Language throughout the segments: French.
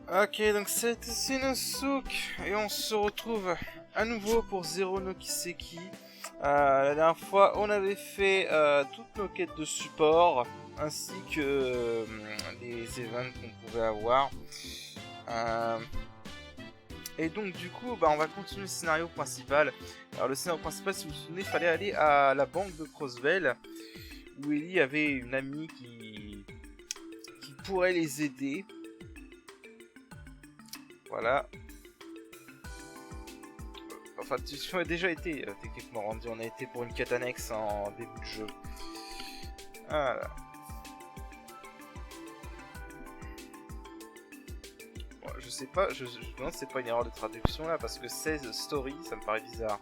Ok, donc c'est Sinosuke et on se retrouve à nouveau pour Zero no Kiseki. La dernière fois, on avait fait toutes nos quêtes de support ainsi que les events qu'on pouvait avoir. Et donc du coup, on va continuer le scénario principal. Alors le scénario principal, si vous vous souvenez, il fallait aller à la banque de Crossbell où Ellie avait une amie qui pourrait les aider. Voilà. Enfin, tu as déjà été techniquement rendu. On a été pour une quête annexe en début de jeu. Voilà. Bon, je sais pas, je me demande si c'est pas une erreur de traduction là, parce que 16 story, ça me paraît bizarre.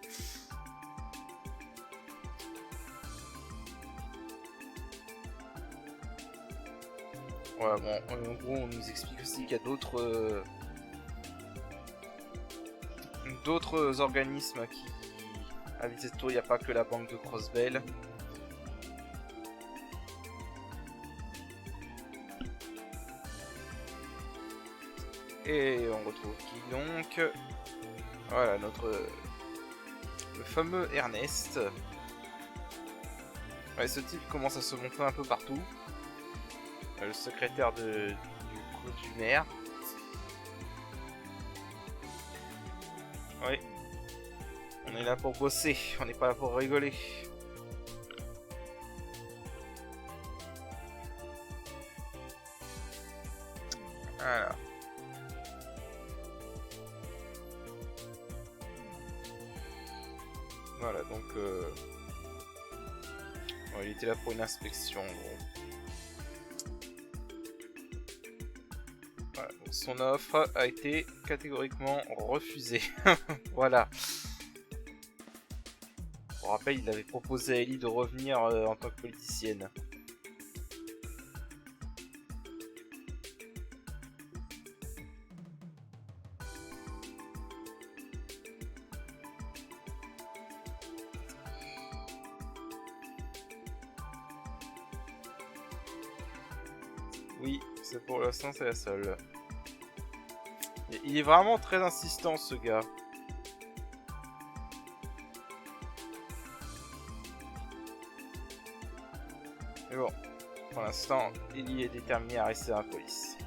Voilà, bon, en gros, on nous explique aussi qu'il y a d'autres organismes qui habitent cette tour. Il n'y a pas que la banque de Crossbell. Et on retrouve qui donc? Voilà, le fameux Ernest. Ouais, ce type commence à se montrer un peu partout. Le secrétaire du maire. Oui. On est là pour bosser, on n'est pas là pour rigoler. Voilà. Voilà, donc bon, il était là pour une inspection. Voilà, donc son offre a été catégoriquement refusée. Voilà. Pour rappel, il avait proposé à Ellie de revenir en tant que politicienne. Oui, c'est pour l'instant, c'est la seule. Il est vraiment très insistant, ce gars. Mais bon, pour l'instant, il est déterminé à rester dans la police.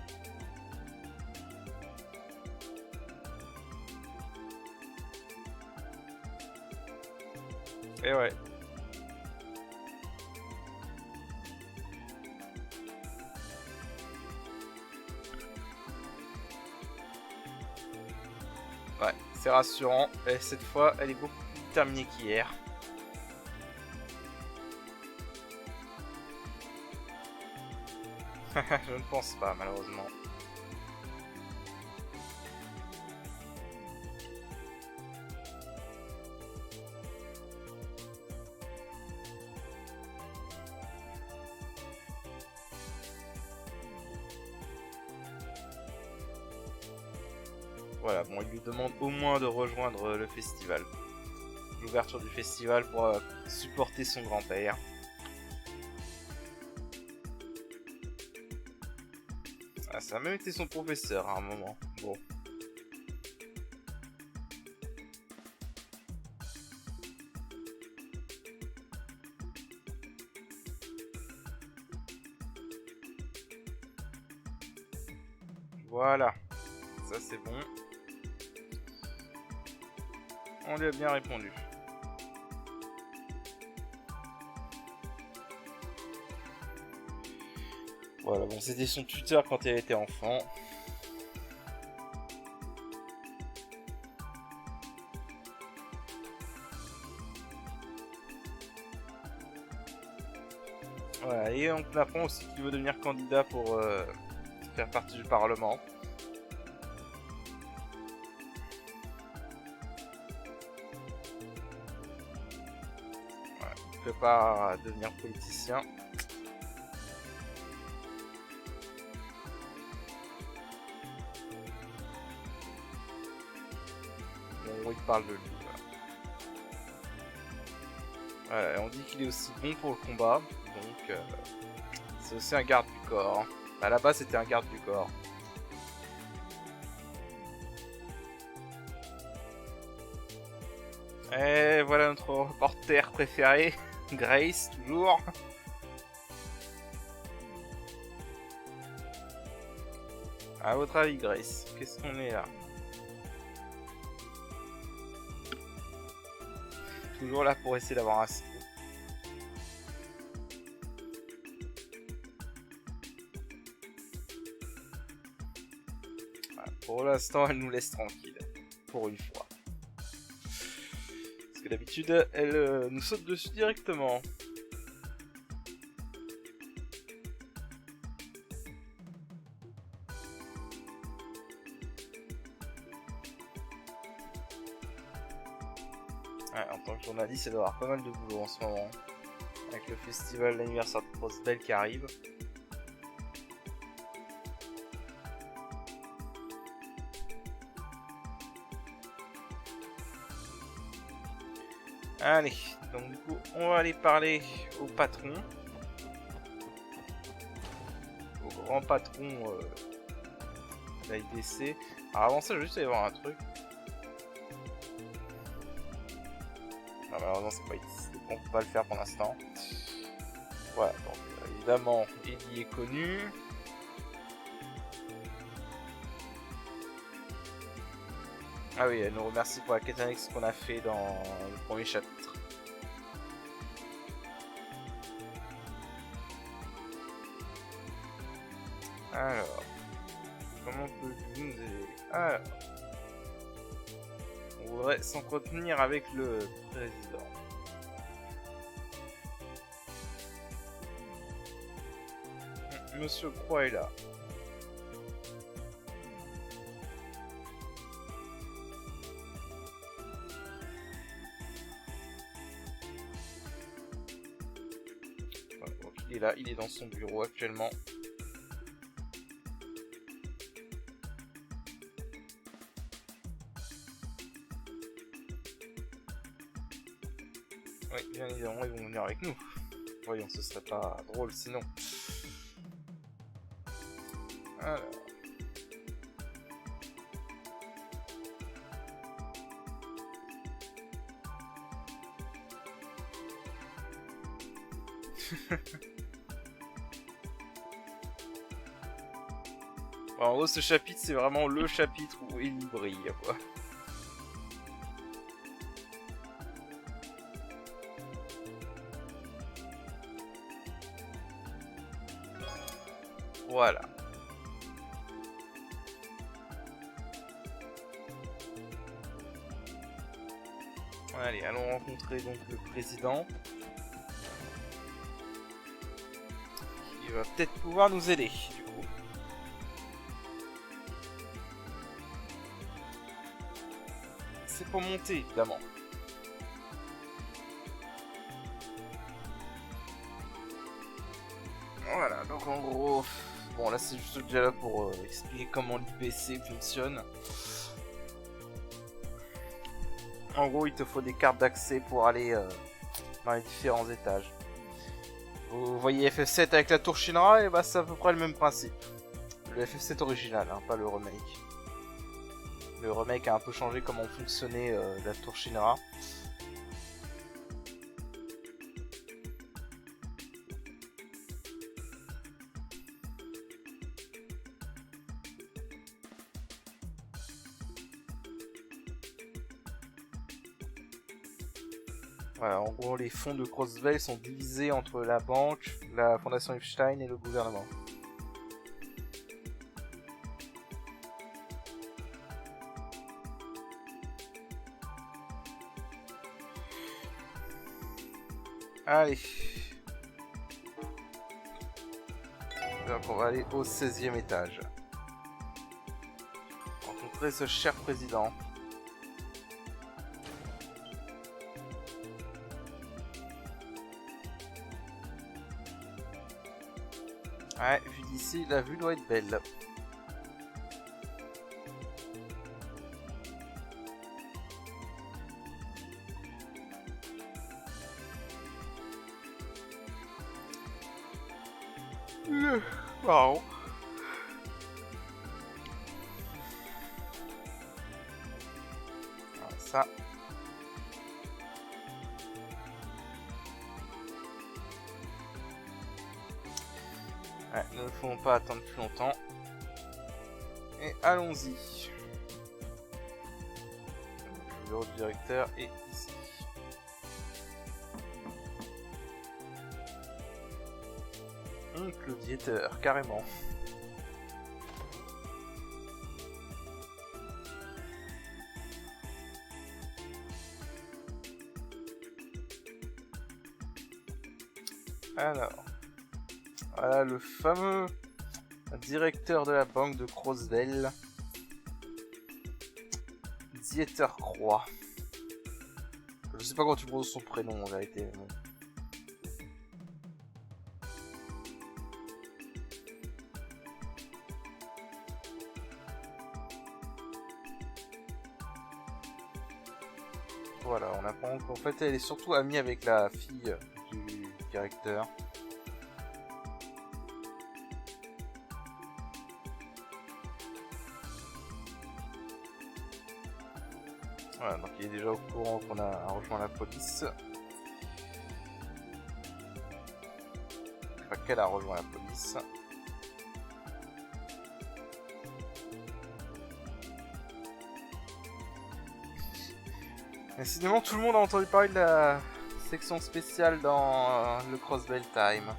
Et ouais. Ouais, c'est rassurant. Et cette fois, elle est beaucoup plus déterminée qu'hier. Je ne pense pas, malheureusement. Voilà, bon, il lui demande au moins de rejoindre le festival. L'ouverture du festival pour supporter son grand-père. Ah, ça a même été son professeur à un moment. Bon. Voilà. Ça c'est bon. On lui a bien répondu. Voilà, bon, c'était son tuteur quand elle était enfant. Voilà, et on apprend aussi qu'il veut devenir candidat pour faire partie du Parlement. Voilà, il prépare à devenir politicien. Bon, il parle de lui. Voilà, on dit qu'il est aussi bon pour le combat, donc c'est aussi un garde du corps. À la base, c'était un garde du corps. Et voilà notre reporter préféré, Grace, toujours. À votre avis, Grace, qu'est-ce qu'on est là? Toujours là pour essayer d'avoir un... Voilà, pour l'instant, elle nous laisse tranquille. Pour une fois. Parce que d'habitude, elle nous saute dessus directement. Ouais, en tant que journaliste, elle doit avoir pas mal de boulot en ce moment. Avec le festival d'anniversaire de Crossbell qui arrive. Allez, donc du coup, on va aller parler au patron. Au grand patron de la IDC. Alors avant ça, je vais juste aller voir un truc. Non, malheureusement, c'est pas ici. On peut pas le faire pour l'instant. Voilà, donc évidemment, Ellie est connu. Ah oui, elle nous remercie pour la quête annexe qu'on a fait dans le premier chapitre. Alors, comment peut-il nous aider? Alors, on voudrait s'entretenir avec le président. Monsieur Croix est là. Voilà, donc il est là, il est dans son bureau actuellement. Oui, bien évidemment, ils vont venir avec nous. Voyons, ce serait pas drôle sinon. Alors. Bon, en gros, ce chapitre, c'est vraiment le chapitre où il brille, quoi. Voilà. Allez, allons rencontrer donc le président. Qui va peut-être pouvoir nous aider, du coup. C'est pour monter, évidemment. Voilà, donc en gros... Bon, là, c'est juste déjà là pour expliquer comment l'IPC fonctionne. En gros, il te faut des cartes d'accès pour aller dans les différents étages. Vous voyez FF7 avec la tour Shinra, et bah c'est à peu près le même principe. Le FF7 original, hein, pas le remake. Le remake a un peu changé comment fonctionnait la tour Shinra. Voilà, en gros, les fonds de Crossbell sont divisés entre la banque, la fondation Epstein et le gouvernement. Allez. Donc on va aller au 16e étage. Rencontrer ce cher président. Ouais, vu d'ici, la vue doit être belle. Wow. Ça. Ouais, nous ne pouvons pas attendre plus longtemps. Et allons-y. Le bureau du directeur est ici. Le diéteur, carrément. Alors, voilà le fameux directeur de la banque de Crossdale, Dieter Croix. Je sais pas comment tu prononces son prénom en vérité. Mais bon. Voilà, on apprend qu'en fait elle est surtout amie avec la fille du directeur. Voilà, donc il est déjà au courant qu'on a rejoint la police. Enfin, qu'elle a rejoint la police. Décidément, tout le monde a entendu parler de la section spéciale dans le Crossbell Time.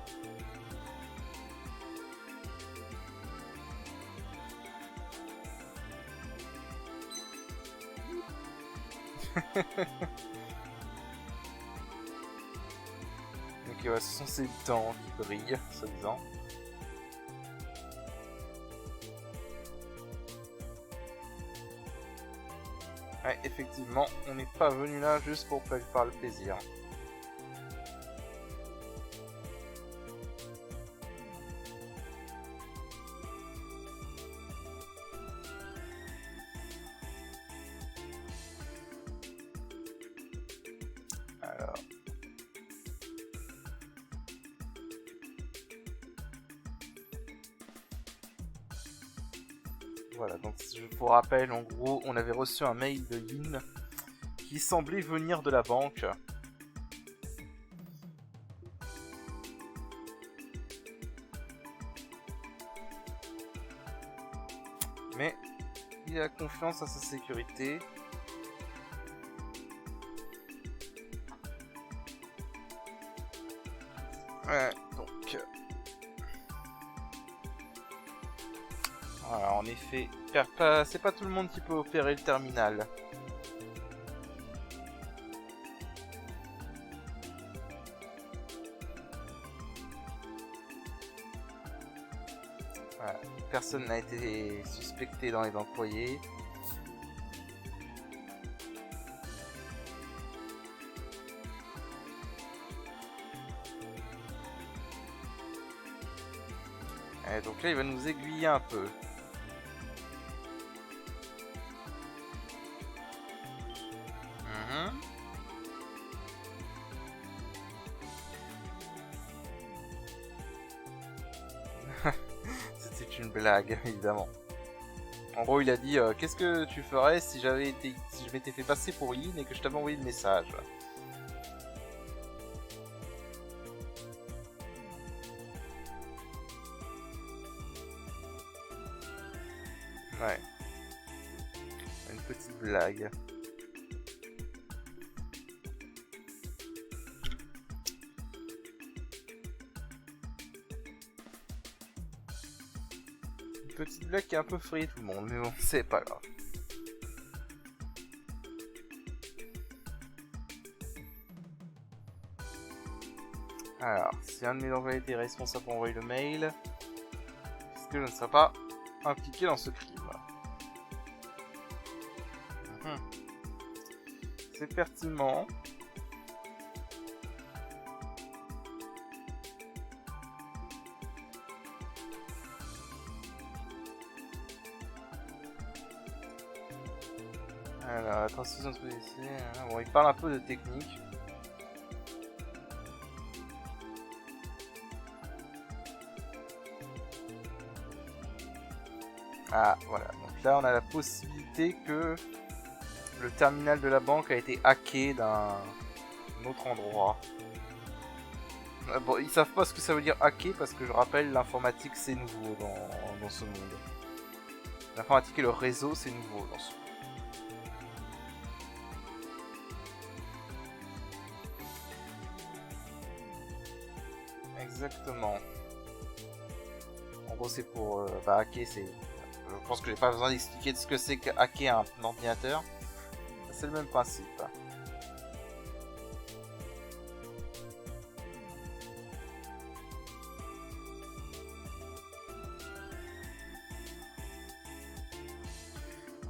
Ok, ouais, ce sont ces dents qui brillent, soi-disant. Ouais, effectivement, on n'est pas venu là juste pour faire le plaisir. Alors... Voilà, donc je vous rappelle, en gros, on avait reçu un mail de Yin qui semblait venir de la banque. Mais il a confiance à sa sécurité. Ouais, donc... Voilà, en effet, c'est pas tout le monde qui peut opérer le terminal. Voilà, personne n'a été suspecté dans les employés. Et donc là, il va nous aiguiller un peu. C'était une blague, évidemment. En gros, il a dit qu'est-ce que tu ferais si je m'étais fait passer pour Yin et que je t'avais envoyé le message. Ouais. Une petite blague. Petite blague qui a un peu frayé tout le monde, mais bon, c'est pas grave. Alors, si un de mes employés était responsable pour envoyer le mail, est-ce que je ne serais pas impliqué dans ce crime? C'est pertinent. Alors, la transfusion de bon, il parle un peu de technique. Ah, voilà. Donc là, on a la possibilité que le terminal de la banque a été hacké d'un autre endroit. Bon, ils savent pas ce que ça veut dire hacker parce que je rappelle, l'informatique c'est nouveau dans ce monde. L'informatique et le réseau c'est nouveau dans ce monde. Exactement. En gros c'est pour hacker, c'est... Je pense que j'ai pas besoin d'expliquer de ce que c'est que hacker un ordinateur. C'est le même principe.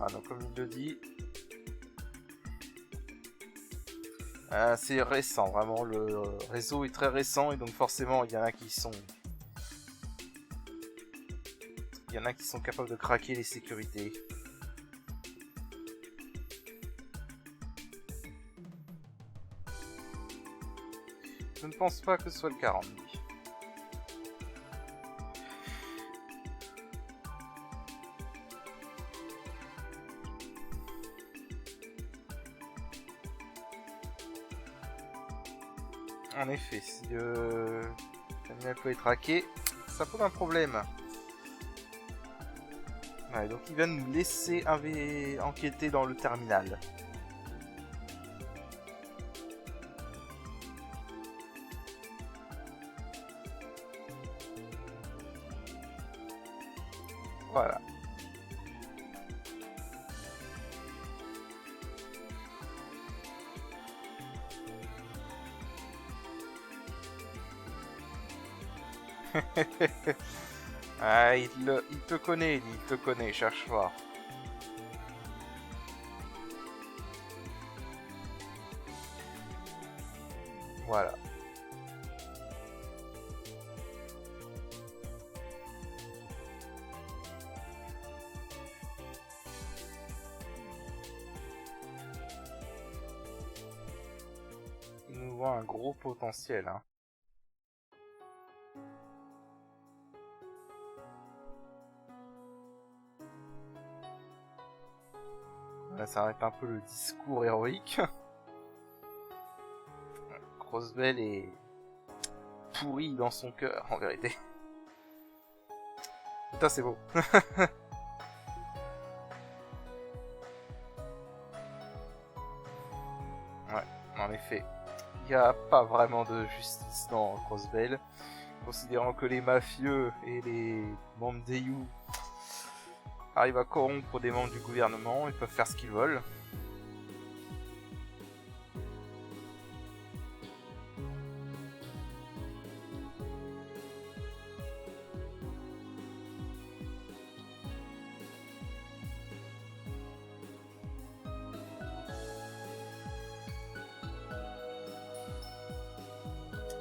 Ah, donc comme il le dit, c'est récent, vraiment le réseau est très récent et donc forcément il y en a qui sont capables de craquer les sécurités. Je ne pense pas que ce soit le cas, Randy. En effet, si l'animal peut être hacké, ça pose un problème. Ouais, donc il va nous laisser enquêter dans le terminal. Voilà. Ah, il te connaît, il te connaît, cherche pas. Voilà. Il nous voit un gros potentiel, hein. Là, ça arrête un peu le discours héroïque. Crossbell est pourri dans son cœur, en vérité. Putain, c'est beau. Ouais, en effet. Il n'y a pas vraiment de justice dans Crossbell. Considérant que les mafieux et les membres des You arrivent à corrompre des membres du gouvernement, ils peuvent faire ce qu'ils veulent.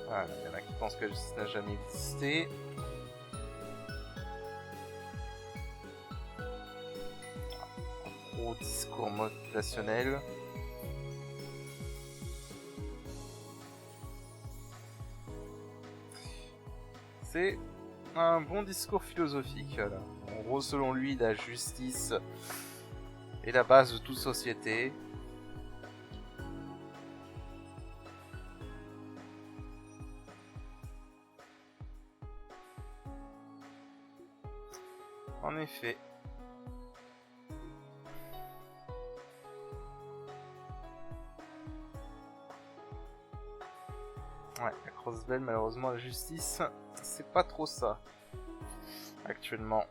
Voilà, il y en a qui pensent que la justice n'a jamais existé. Gros discours motivationnel. C'est un bon discours philosophique. Là. En gros, selon lui, la justice est la base de toute société. En effet. Ouais, à Crossbell, malheureusement, la justice, c'est pas trop ça, actuellement.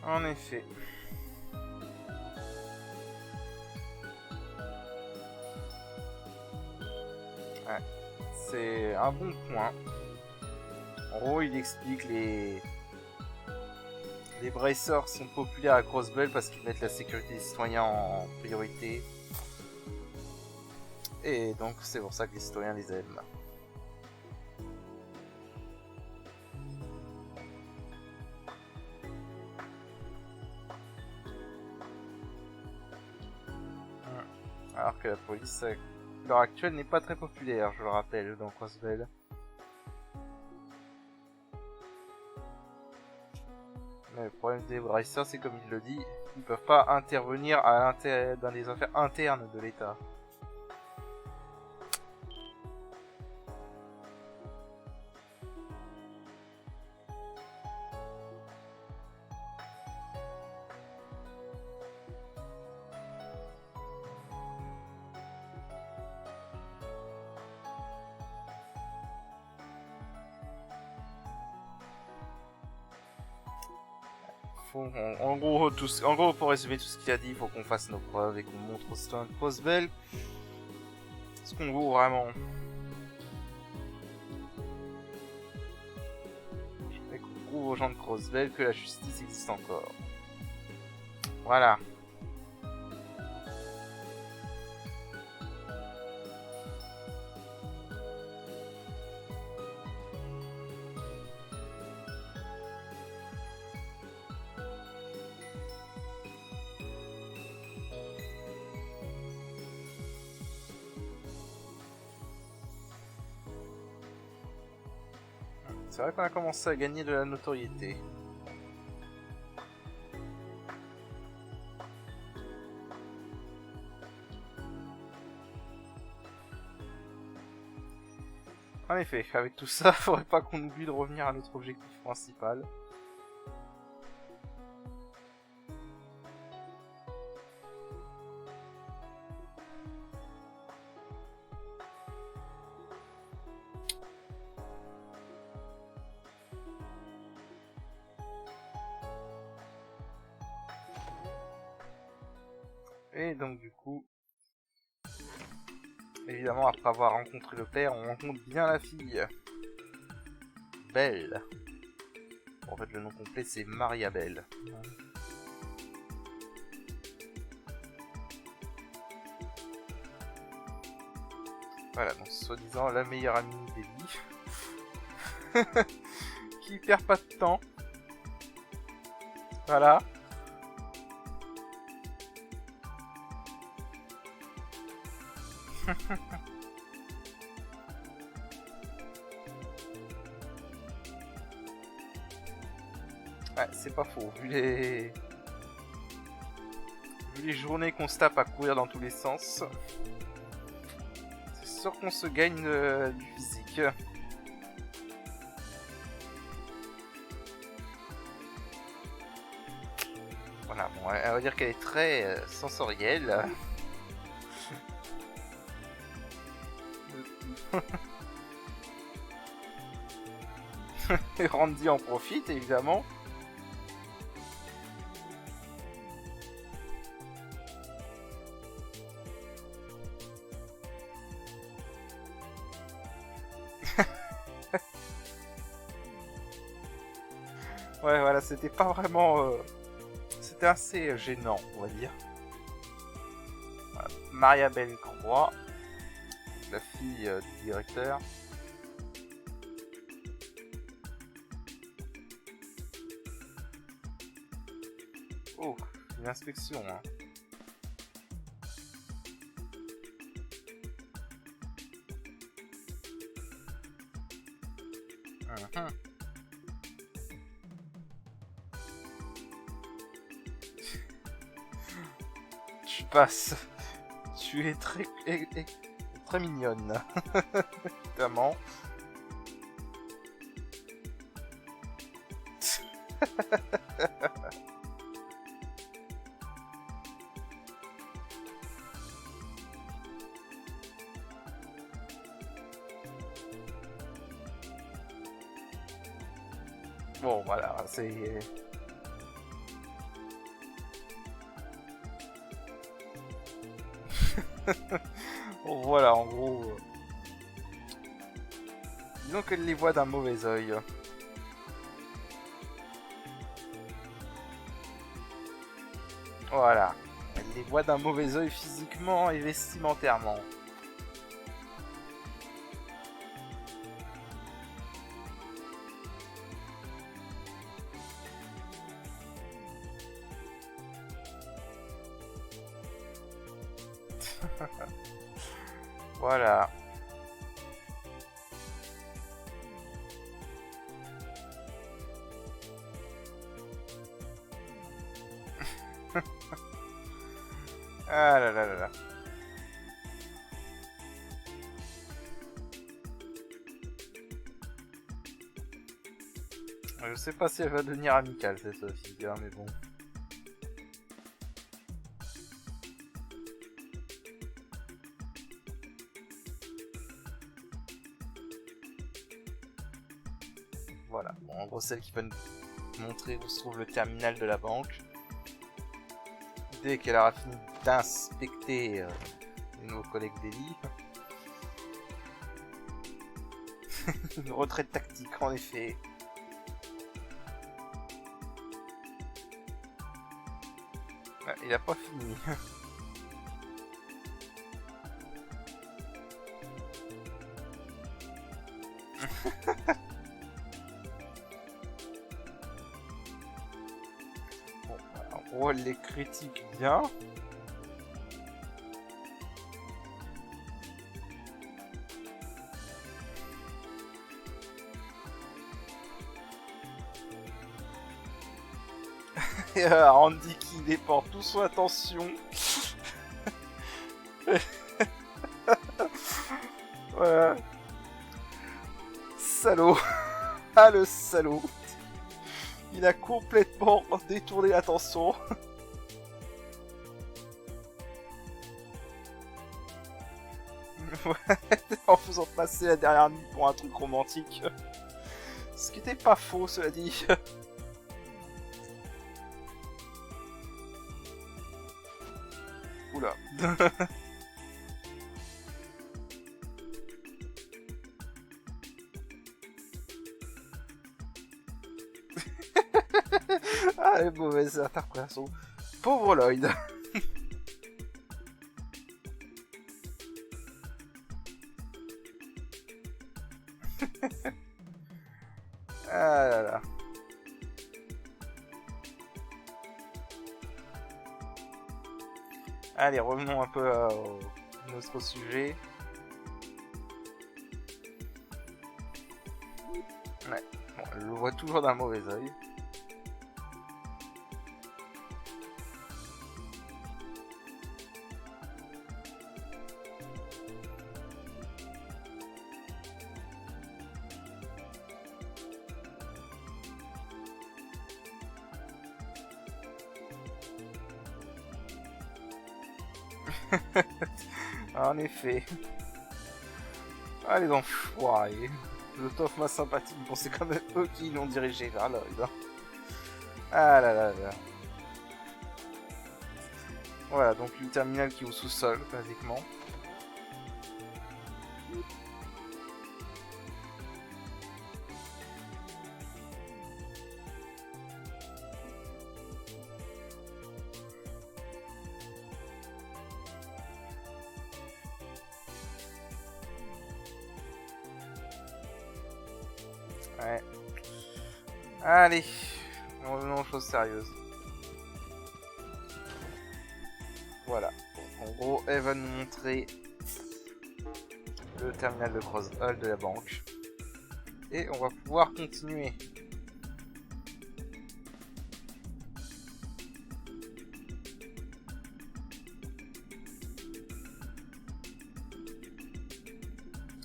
En effet. Ouais, c'est un bon point. En gros, il explique les bracers sont populaires à Crossbell parce qu'ils mettent la sécurité des citoyens en priorité. Et donc c'est pour ça que les citoyens les aiment. Alors que la police, à l'heure actuelle, n'est pas très populaire, je le rappelle, dans Crossbell. Mais le problème des Racers, c'est comme il le dit, ils peuvent pas intervenir dans les affaires internes de l'État. En gros, pour résumer tout ce qu'il a dit, il faut qu'on fasse nos preuves et qu'on montre aux citoyens de Crossbell ce qu'on vaut vraiment. Et qu'on prouve aux gens de Crossbell que la justice existe encore. Voilà. C'est vrai qu'on a commencé à gagner de la notoriété. En effet, avec tout ça, faudrait pas qu'on oublie de revenir à notre objectif principal. Et donc du coup, évidemment après avoir rencontré le père, on rencontre bien la fille. Belle. En fait le nom complet c'est Maria Belle. Voilà, donc soi-disant la meilleure amie d'Ellie. Qui perd pas de temps. Voilà. Ouais, c'est pas faux, vu les journées qu'on se tape à courir dans tous les sens, c'est sûr qu'on se gagne du physique. Voilà, bon, on va dire qu'elle est très sensorielle. Et Randy en profite, évidemment. Ouais, voilà, c'était pas vraiment... C'était assez gênant, on va dire. Voilà. Maria Belle Croix, la fille du directeur. Oh, une inspection, hein. Tu passes. Tu es très mignonne. Évidemment. Bon, voilà, c'est... Bon, voilà, en gros... Disons qu'elle les voit d'un mauvais œil. Voilà. Elle les voit d'un mauvais œil physiquement et vestimentairement. Voilà. Ah là là là là. Je sais pas si elle va devenir amicale cette Sophie, hein, mais bon. Voilà, bon, en gros celle qui va nous montrer où se trouve le terminal de la banque. Dès qu'elle aura fini d'inspecter les nouveaux collègues d'Eli. Une retraite tactique en effet. Ah, il a pas fini. Bon, en gros, elle les critique bien. Et Randy qui déporte toute son attention. Voilà. Salaud. Ah le salaud. Il a complètement détourné l'attention. En faisant passer la dernière nuit pour un truc romantique. Ce qui n'était pas faux, cela dit. Oula. Ah, les mauvaises interprétations. Pauvre Lloyd. Ah là là. Allez, revenons un peu à notre sujet. Ouais, bon, elle le voit toujours d'un mauvais œil. En effet. Ah, les enfoirés. Je t'offre ma sympathie, bon c'est quand même eux qui l'ont dirigé vers Lloyd. Hein. Ah là là là. Voilà, donc le terminal qui est au sous-sol, basiquement. Ouais. Allez, revenons aux choses sérieuses. Voilà. En gros, elle va nous montrer le terminal de Cross Hall de la banque. Et on va pouvoir continuer.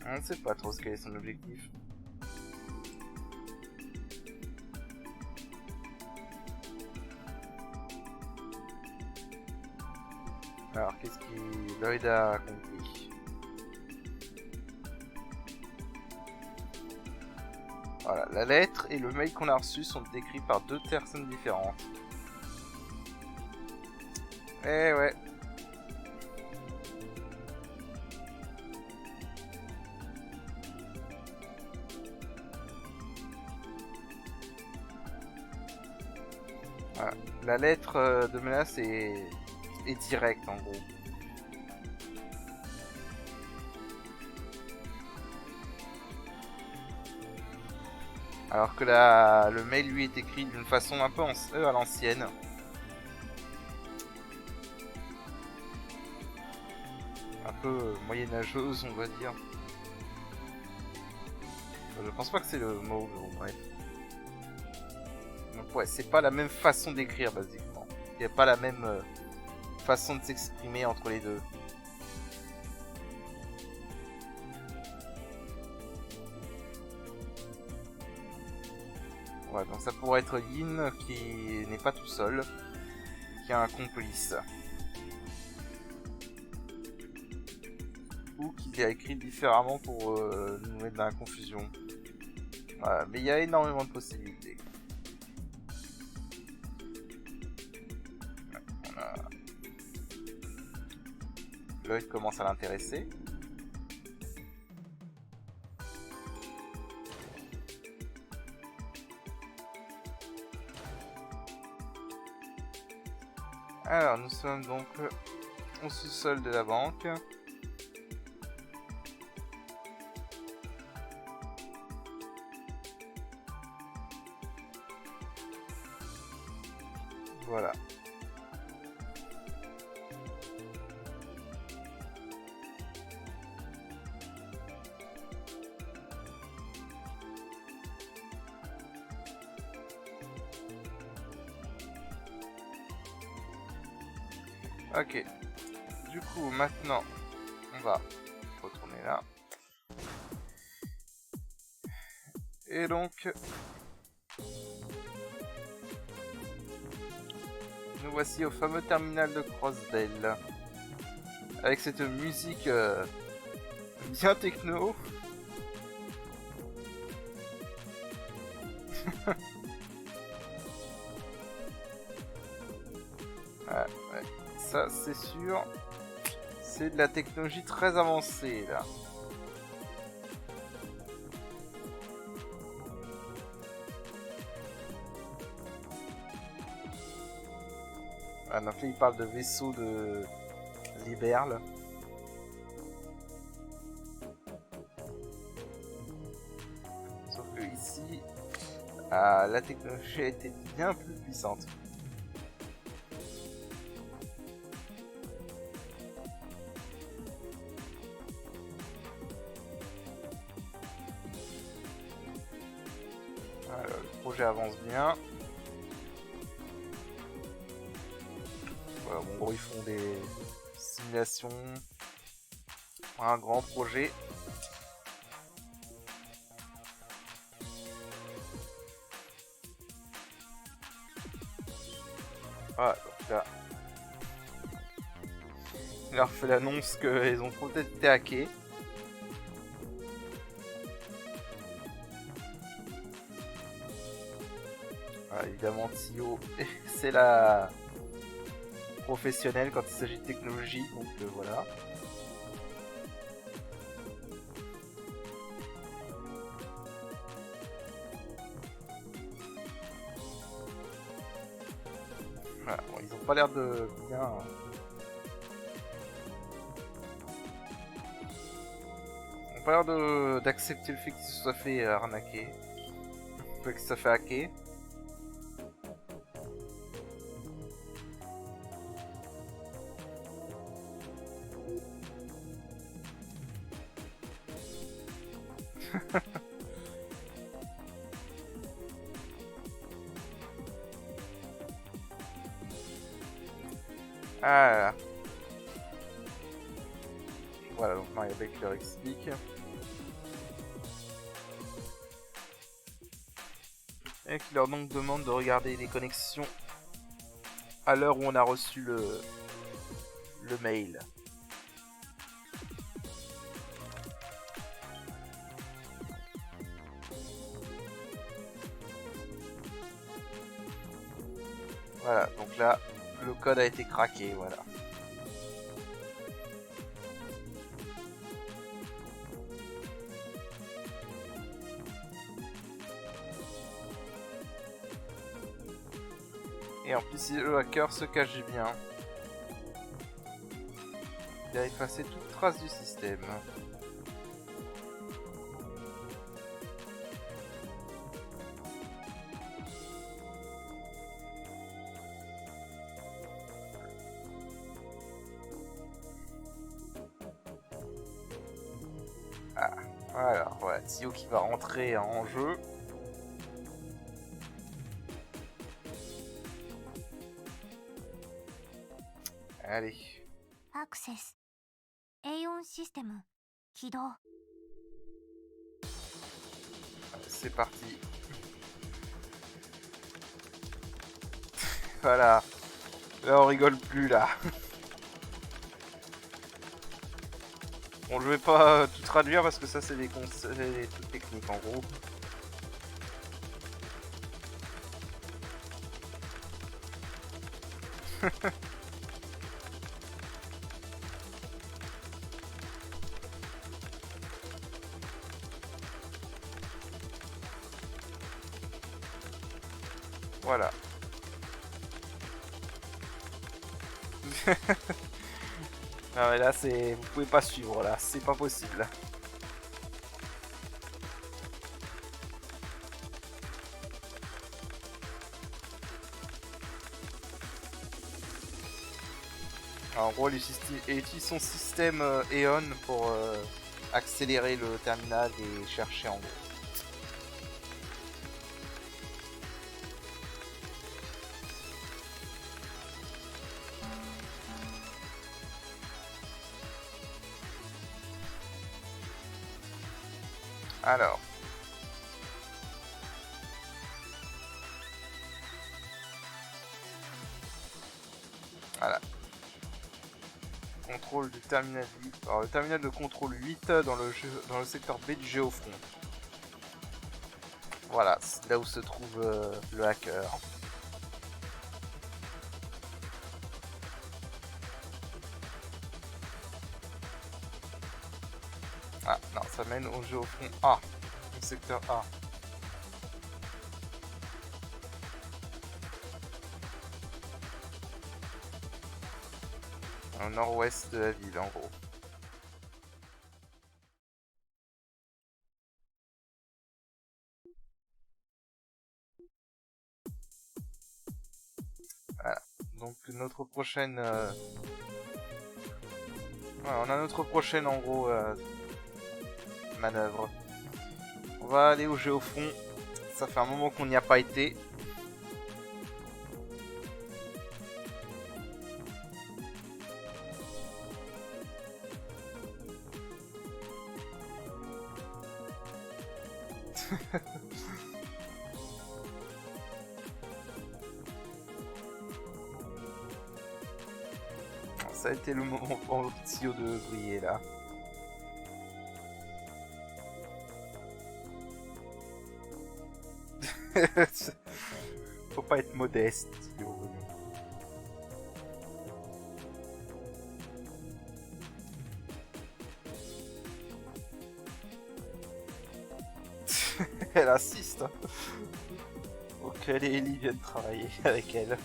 On ne sait pas trop ce quel est son objectif. Alors, qu'est-ce qui Lloyd a compris? Voilà, la lettre et le mail qu'on a reçu sont décrits par deux personnes différentes. Eh ouais. Voilà. La lettre de menace est directe en gros. Alors que le mail lui est écrit d'une façon un peu à l'ancienne. peu moyenâgeuse, on va dire. Je pense pas que c'est le mot, mais bon, bref. Donc ouais, c'est pas la même façon d'écrire, basiquement. Il n'y a pas la même façon de s'exprimer entre les deux. Ouais, donc ça pourrait être Yin qui n'est pas tout seul, qui a un complice. Ou qui a écrit différemment pour nous mettre dans la confusion. Voilà, mais il y a énormément de possibilités. Lloyd commence à l'intéresser. Alors, nous sommes donc au sous-sol de la banque. Voilà. Ok. Du coup, maintenant, on va retourner là. Et donc, nous voici au fameux terminal de Crossdale. Avec cette musique bien techno. Ah, ouais. Ça, c'est sûr. C'est de la technologie très avancée, là. Ah, donc là, il parle de vaisseau de Liberl. Sauf que ici, la technologie a été bien plus puissante. Voilà, le projet avance bien. Voilà, en gros, ils font des simulations. Un grand projet. Voilà, donc là, il leur fait l'annonce qu'ils ont peut-être été hackés. Voilà, évidemment, Tio, c'est la professionnelle quand il s'agit de technologie, donc voilà. Voilà, bon, ils ont pas l'air de bien. Ils ont pas l'air d'accepter le fait qu'ils se soient fait arnaquer. Qu'ils se soient fait hacker. Ah là là. Voilà, donc Maria Beck leur explique. Et qui leur donc demande de regarder les connexions à l'heure où on a reçu le mail. Voilà, donc là, le code a été craqué, voilà. Et en plus, le hacker se cache bien. Il a effacé toute trace du système. Alors, voilà, Tio qui va rentrer en jeu. Allez. Access. Aeon System. Kido. C'est parti. Voilà. Là, on rigole plus, là. Bon, je vais pas tout traduire parce que ça, c'est des trucs techniques, en gros. Voilà. Ah mais là c'est... Vous pouvez pas suivre là, c'est pas possible. Alors, en gros, il utilise son système Eon pour accélérer le terminal et chercher en gros. Alors. Voilà. Contrôle du terminal 8. Alors le terminal de contrôle 8 dans le secteur B du géofront. Voilà, c'est là où se trouve le hacker. Ah non, ça mène au géofront A, au secteur A. Au nord-ouest de la ville, en gros. Voilà. Donc notre prochaine... Voilà, on a notre prochaine, en gros, manœuvre. On va aller au géofront. Ça fait un moment qu'on n'y a pas été. Ça a été le moment pour Tio de briller là. Faut pas être modeste, Tio. Elle assiste. Faut que les Ellie viennent travailler avec elle.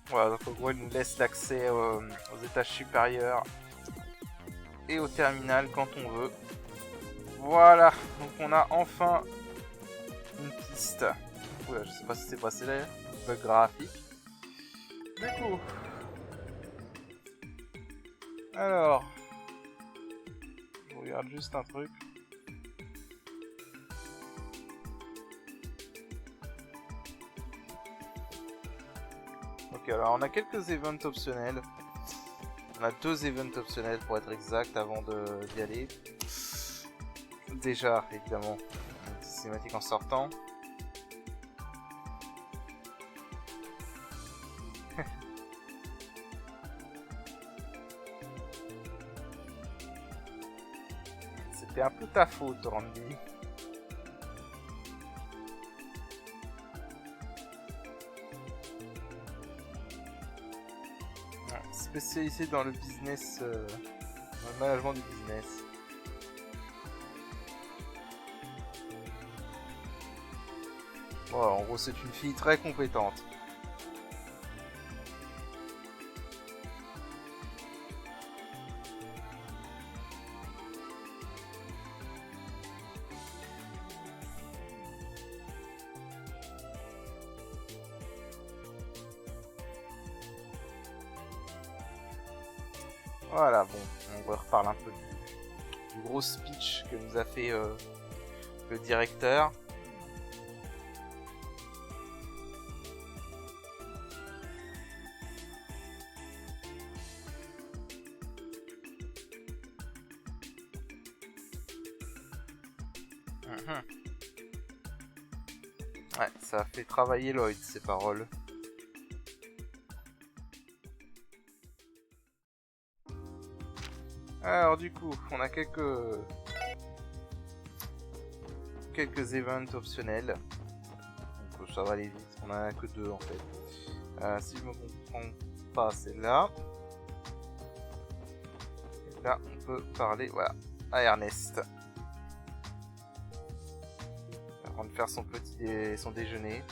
Voilà, donc en gros, elle nous laisse l'accès aux étages supérieurs et au terminal quand on veut. Voilà, donc on a enfin une piste. Oula, je sais pas si c'est passé là, bug graphique. Du coup, alors, je regarde juste un truc. Ok, alors on a quelques events optionnels. On a 2 events optionnels pour être exact avant d'y aller. Déjà, évidemment, une petite cinématique en sortant. C'était un peu ta faute, Randy. Spécialisé dans le business, dans le management du business. Bon, en gros, c'est une fille très compétente. Voilà, bon, on reparle un peu du gros speech que nous a fait le directeur. Ouais, ça a fait travailler Lloyd, ces paroles. Alors du coup, on a quelques events optionnels. Donc ça va aller vite, on en a que 2 en fait. Si je me comprends pas, c'est là. Et là, on peut parler, voilà, à Ernest. Avant de faire son déjeuner.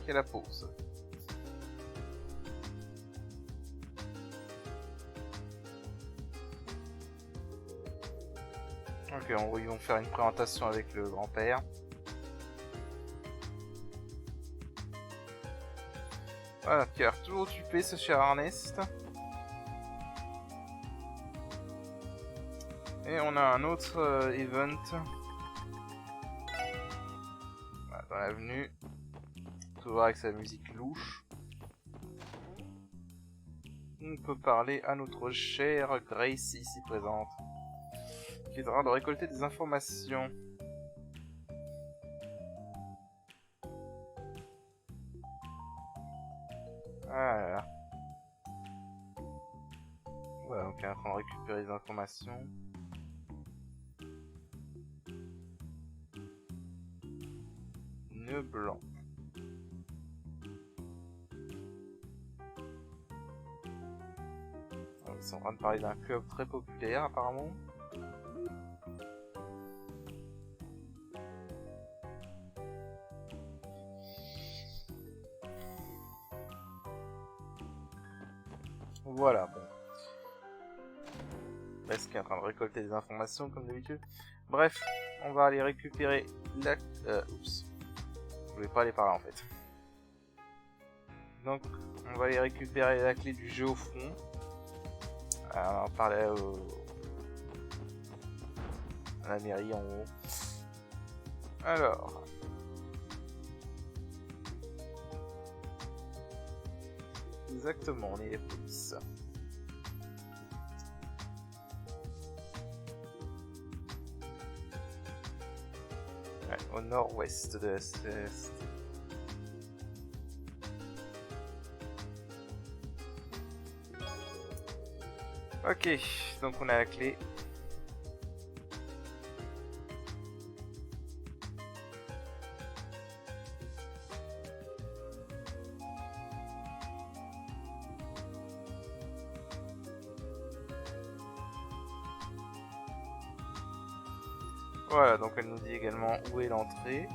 Et la pause. Ok, ils vont faire une présentation avec le grand-père. Voilà, qui a l'air toujours occupé ce cher Ernest. Et on a un autre event. Voilà, dans l'avenue. Toujours avec sa musique louche. On peut parler à notre chère Grace ici présente, qui est en train de récolter des informations. Voilà. Voilà, donc elle est en train de récupérer des informations. Nœud blanc. Ils sont en train de parler d'un club très populaire apparemment. Voilà, bon. Presque en train de récolter des informations comme d'habitude. Bref, on va aller récupérer la... oups. Je voulais pas aller par là en fait. Donc, on va aller récupérer la clé du jeu au fond. Alors, on va parler à la mairie en haut. Alors... Exactement, on est les polices. Ouais, au nord-ouest de l'est. Ok, donc on a la clé. Voilà, donc elle nous dit également où est l'entrée.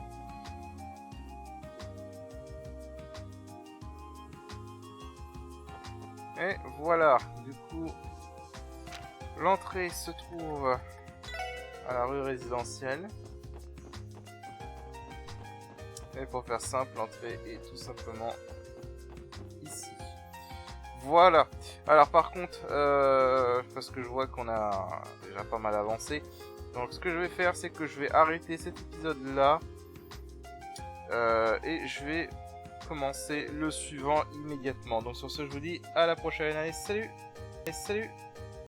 Et voilà, du coup, l'entrée se trouve à la rue résidentielle. Et pour faire simple, l'entrée est tout simplement ici. Voilà. Alors par contre, parce que je vois qu'on a déjà pas mal avancé, donc ce que je vais faire, c'est que je vais arrêter cet épisode-là. Et je vais commencer le suivant immédiatement. Donc sur ce, je vous dis à la prochaine. Allez, salut! Et salut!